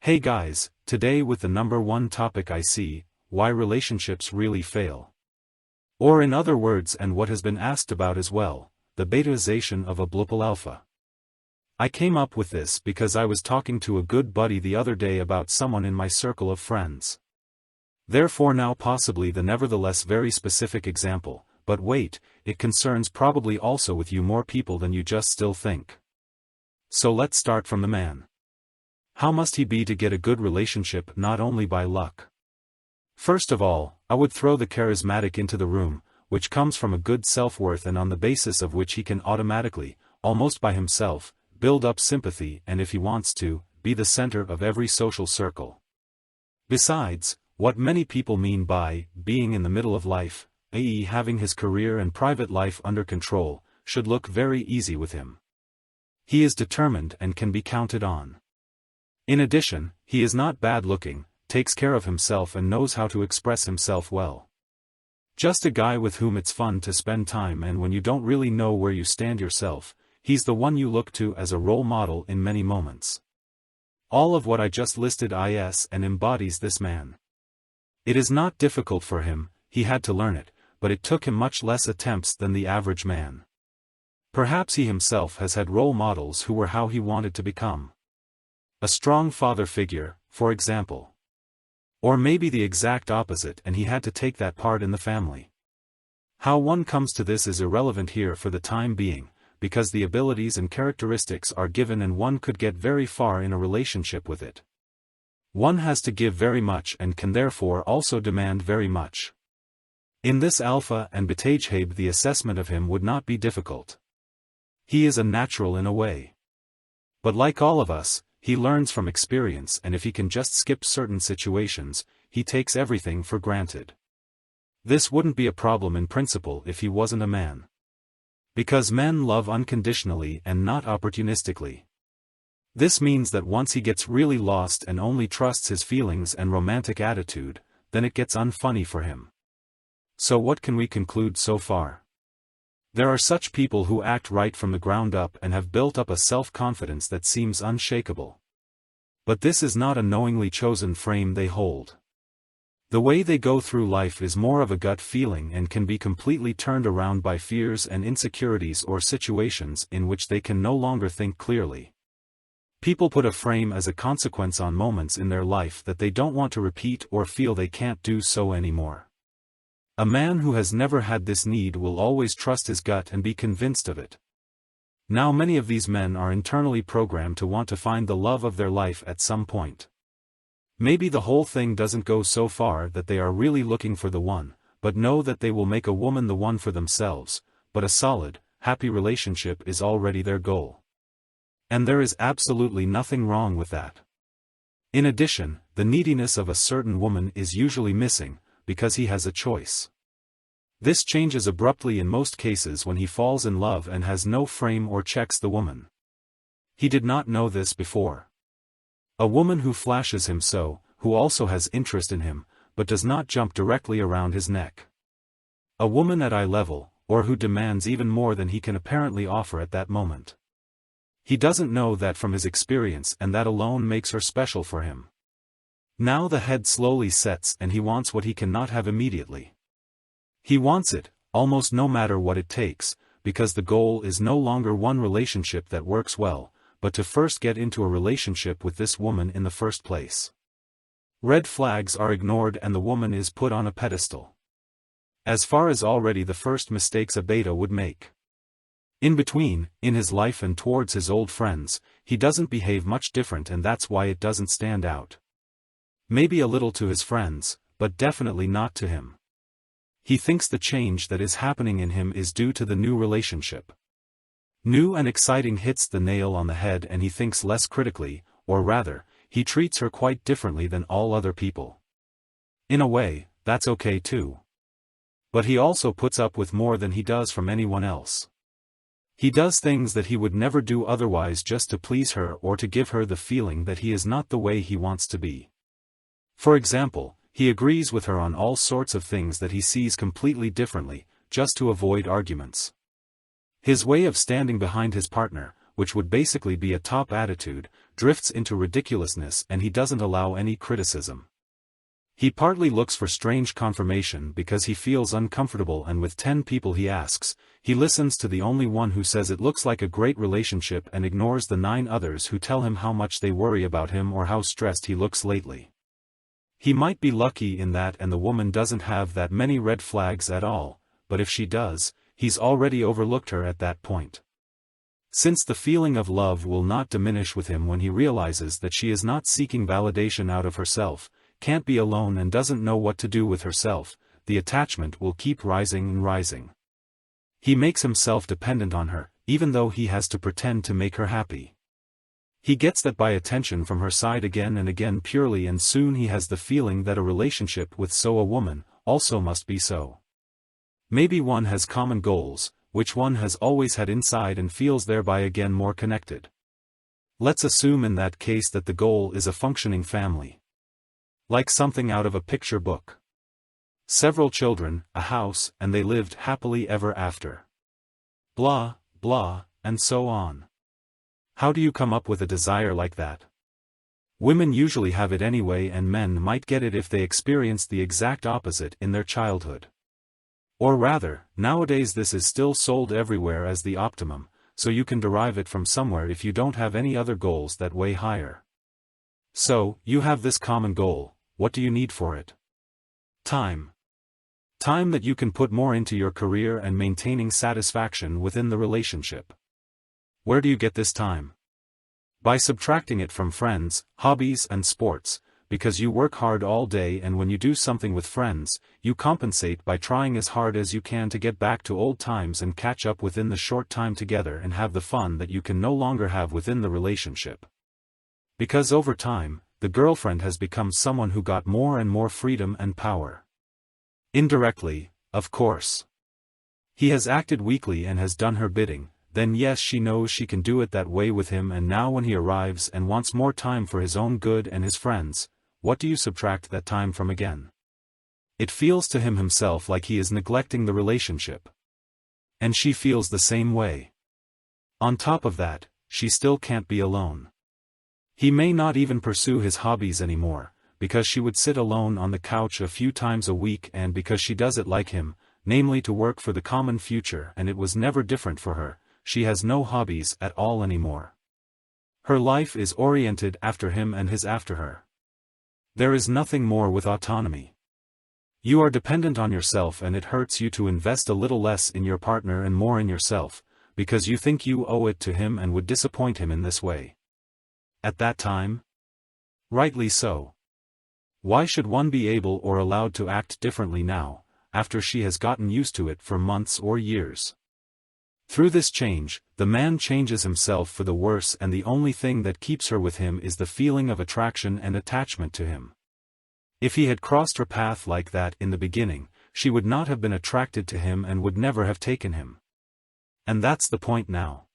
Hey guys, today with the number one topic I see, why relationships really fail. Or in other words, and what has been asked about as well, the betaization of a blupal alpha. I came up with this because I was talking to a good buddy the other day about someone in my circle of friends. Therefore now possibly the nevertheless very specific example, but wait, it concerns probably also with you more people than you just still think. So let's start from the man. How must he be to get a good relationship not only by luck? First of all, I would throw the charismatic into the room, which comes from a good self-worth and on the basis of which he can automatically, almost by himself, build up sympathy and if he wants to, be the center of every social circle. Besides, what many people mean by being in the middle of life, i.e. having his career and private life under control, should look very easy with him. He is determined and can be counted on. In addition, he is not bad-looking, takes care of himself and knows how to express himself well. Just a guy with whom it's fun to spend time, and when you don't really know where you stand yourself, he's the one you look to as a role model in many moments. All of what I just listed is and embodies this man. It is not difficult for him, he had to learn it, but it took him much less attempts than the average man. Perhaps he himself has had role models who were how he wanted to become. A strong father figure, for example. Or maybe the exact opposite and he had to take that part in the family. How one comes to this is irrelevant here for the time being, because the abilities and characteristics are given and one could get very far in a relationship with it. One has to give very much and can therefore also demand very much. In this alpha and betaization the assessment of him would not be difficult. He is a natural in a way. But like all of us, he learns from experience, and if he can just skip certain situations, he takes everything for granted. This wouldn't be a problem in principle if he wasn't a man. Because men love unconditionally and not opportunistically. This means that once he gets really lost and only trusts his feelings and romantic attitude, then it gets unfunny for him. So what can we conclude so far? There are such people who act right from the ground up and have built up a self-confidence that seems unshakable. But this is not a knowingly chosen frame they hold. The way they go through life is more of a gut feeling and can be completely turned around by fears and insecurities or situations in which they can no longer think clearly. People put a frame as a consequence on moments in their life that they don't want to repeat or feel they can't do so anymore. A man who has never had this need will always trust his gut and be convinced of it. Now many of these men are internally programmed to want to find the love of their life at some point. Maybe the whole thing doesn't go so far that they are really looking for the one, but know that they will make a woman the one for themselves, but a solid, happy relationship is already their goal. And there is absolutely nothing wrong with that. In addition, the neediness of a certain woman is usually missing, because he has a choice. This changes abruptly in most cases when he falls in love and has no frame or checks the woman. He did not know this before. A woman who flashes him so, who also has interest in him, but does not jump directly around his neck. A woman at eye level, or who demands even more than he can apparently offer at that moment. He doesn't know that from his experience, and that alone makes her special for him. Now the head slowly sets and he wants what he cannot have immediately. He wants it, almost no matter what it takes, because the goal is no longer one relationship that works well, but to first get into a relationship with this woman in the first place. Red flags are ignored and the woman is put on a pedestal. As far as already the first mistakes a beta would make. In between, in his life and towards his old friends, he doesn't behave much different, and that's why it doesn't stand out. Maybe a little to his friends, but definitely not to him. He thinks the change that is happening in him is due to the new relationship. New and exciting hits the nail on the head, and he thinks less critically, or rather, he treats her quite differently than all other people. In a way, that's okay too. But he also puts up with more than he does from anyone else. He does things that he would never do otherwise just to please her or to give her the feeling that he is not the way he wants to be. For example, he agrees with her on all sorts of things that he sees completely differently, just to avoid arguments. His way of standing behind his partner, which would basically be a top attitude, drifts into ridiculousness and he doesn't allow any criticism. He partly looks for strange confirmation because he feels uncomfortable, and with 10 people he asks, he listens to the only one who says it looks like a great relationship and ignores the 9 others who tell him how much they worry about him or how stressed he looks lately. He might be lucky in that, and the woman doesn't have that many red flags at all, but if she does, he's already overlooked her at that point. Since the feeling of love will not diminish with him when he realizes that she is not seeking validation out of herself, can't be alone and doesn't know what to do with herself, the attachment will keep rising and rising. He makes himself dependent on her, even though he has to pretend to make her happy. He gets that by attention from her side again and again purely, and soon he has the feeling that a relationship with a woman also must be so. Maybe one has common goals, which one has always had inside, and feels thereby again more connected. Let's assume in that case that the goal is a functioning family. Like something out of a picture book. Several children, a house, and they lived happily ever after. Blah, blah, and so on. How do you come up with a desire like that? Women usually have it anyway, and men might get it if they experienced the exact opposite in their childhood. Or rather, nowadays this is still sold everywhere as the optimum, so you can derive it from somewhere if you don't have any other goals that weigh higher. So, you have this common goal, what do you need for it? Time. Time that you can put more into your career and maintaining satisfaction within the relationship. Where do you get this time? By subtracting it from friends, hobbies and sports, because you work hard all day, and when you do something with friends, you compensate by trying as hard as you can to get back to old times and catch up within the short time together and have the fun that you can no longer have within the relationship. Because over time, the girlfriend has become someone who got more and more freedom and power. Indirectly, of course. He has acted weakly and has done her bidding, then yes, she knows she can do it that way with him, and now when he arrives and wants more time for his own good and his friends, what do you subtract that time from again? It feels to him himself like he is neglecting the relationship. And she feels the same way. On top of that, she still can't be alone. He may not even pursue his hobbies anymore, because she would sit alone on the couch a few times a week, and because she does it like him, namely to work for the common future, and it was never different for her, she has no hobbies at all anymore. Her life is oriented after him and his after her. There is nothing more with autonomy. You are dependent on yourself, and it hurts you to invest a little less in your partner and more in yourself, because you think you owe it to him and would disappoint him in this way. At that time? Rightly so. Why should one be able or allowed to act differently now, after she has gotten used to it for months or years? Through this change, the man changes himself for the worse, and the only thing that keeps her with him is the feeling of attraction and attachment to him. If he had crossed her path like that in the beginning, she would not have been attracted to him and would never have taken him. And that's the point now.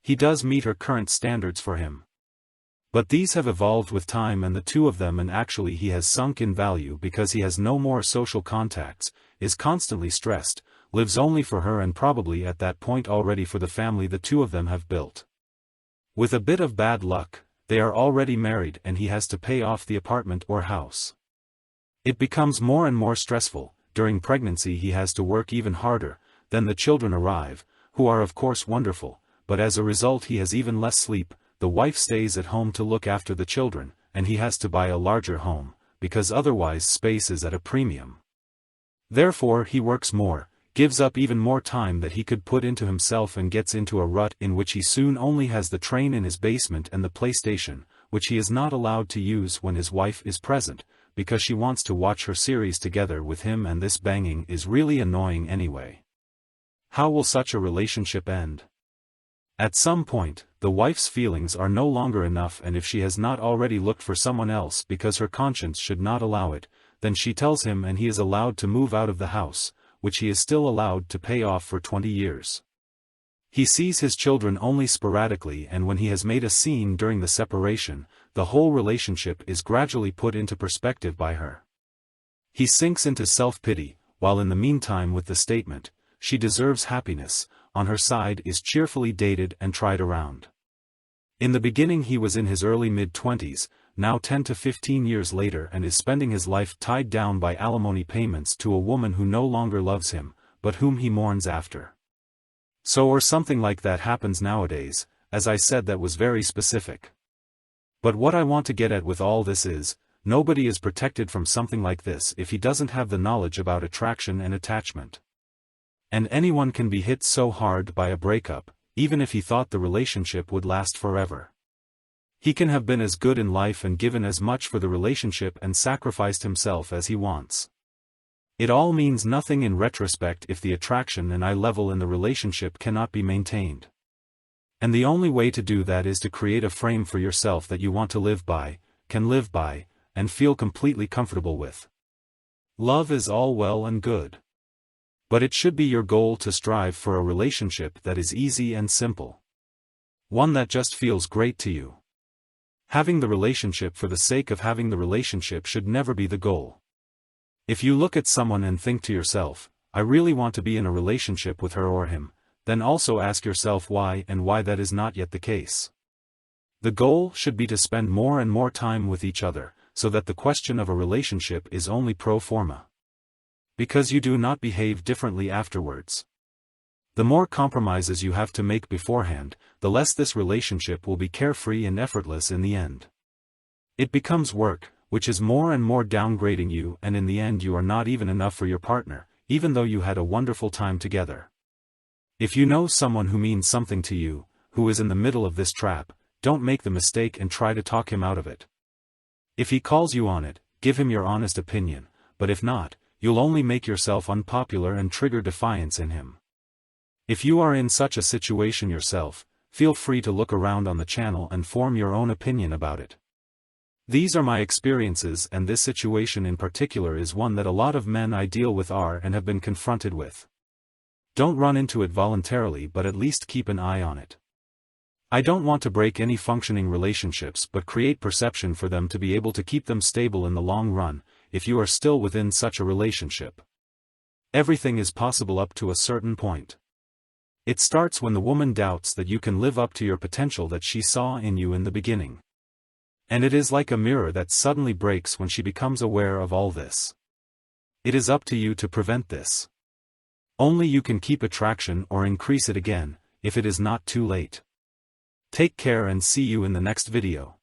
He does meet her current standards for him. But these have evolved with time and the two of them, and actually he has sunk in value because he has no more social contacts, is constantly stressed, lives only for her, and probably at that point already for the family the two of them have built. With a bit of bad luck, they are already married and he has to pay off the apartment or house. It becomes more and more stressful. During pregnancy he has to work even harder, then the children arrive, who are of course wonderful, but as a result he has even less sleep. The wife stays at home to look after the children, and he has to buy a larger home, because otherwise space is at a premium. Therefore he works more, gives up even more time that he could put into himself, and gets into a rut in which he soon only has the train in his basement and the PlayStation, which he is not allowed to use when his wife is present, because she wants to watch her series together with him, and this banging is really annoying anyway. How will such a relationship end? At some point, the wife's feelings are no longer enough, and if she has not already looked for someone else because her conscience should not allow it, then she tells him, and he is allowed to move out of the house, which he is still allowed to pay off for 20 years. He sees his children only sporadically, and when he has made a scene during the separation, the whole relationship is gradually put into perspective by her. He sinks into self-pity, while in the meantime with the statement, "She deserves happiness," on her side is cheerfully dated and tried around. In the beginning he was in his early mid-20s, now 10 to 15 years later, and is spending his life tied down by alimony payments to a woman who no longer loves him, but whom he mourns after. So or something like that happens nowadays. As I said, that was very specific. But what I want to get at with all this is, nobody is protected from something like this if he doesn't have the knowledge about attraction and attachment. And anyone can be hit so hard by a breakup, even if he thought the relationship would last forever. He can have been as good in life and given as much for the relationship and sacrificed himself as he wants. It all means nothing in retrospect if the attraction and eye level in the relationship cannot be maintained. And the only way to do that is to create a frame for yourself that you want to live by, can live by, and feel completely comfortable with. Love is all well and good. But it should be your goal to strive for a relationship that is easy and simple. One that just feels great to you. Having the relationship for the sake of having the relationship should never be the goal. If you look at someone and think to yourself, I really want to be in a relationship with her or him, then also ask yourself why and why that is not yet the case. The goal should be to spend more and more time with each other, so that the question of a relationship is only pro forma. Because you do not behave differently afterwards. The more compromises you have to make beforehand, the less this relationship will be carefree and effortless in the end. It becomes work, which is more and more downgrading you, and in the end you are not even enough for your partner, even though you had a wonderful time together. If you know someone who means something to you, who is in the middle of this trap, don't make the mistake and try to talk him out of it. If he calls you on it, give him your honest opinion, but if not, you'll only make yourself unpopular and trigger defiance in him. If you are in such a situation yourself, feel free to look around on the channel and form your own opinion about it. These are my experiences, and this situation in particular is one that a lot of men I deal with are and have been confronted with. Don't run into it voluntarily, but at least keep an eye on it. I don't want to break any functioning relationships, but create perception for them to be able to keep them stable in the long run, if you are still within such a relationship. Everything is possible up to a certain point. It starts when the woman doubts that you can live up to your potential that she saw in you in the beginning. And it is like a mirror that suddenly breaks when she becomes aware of all this. It is up to you to prevent this. Only you can keep attraction or increase it again, if it is not too late. Take care and see you in the next video.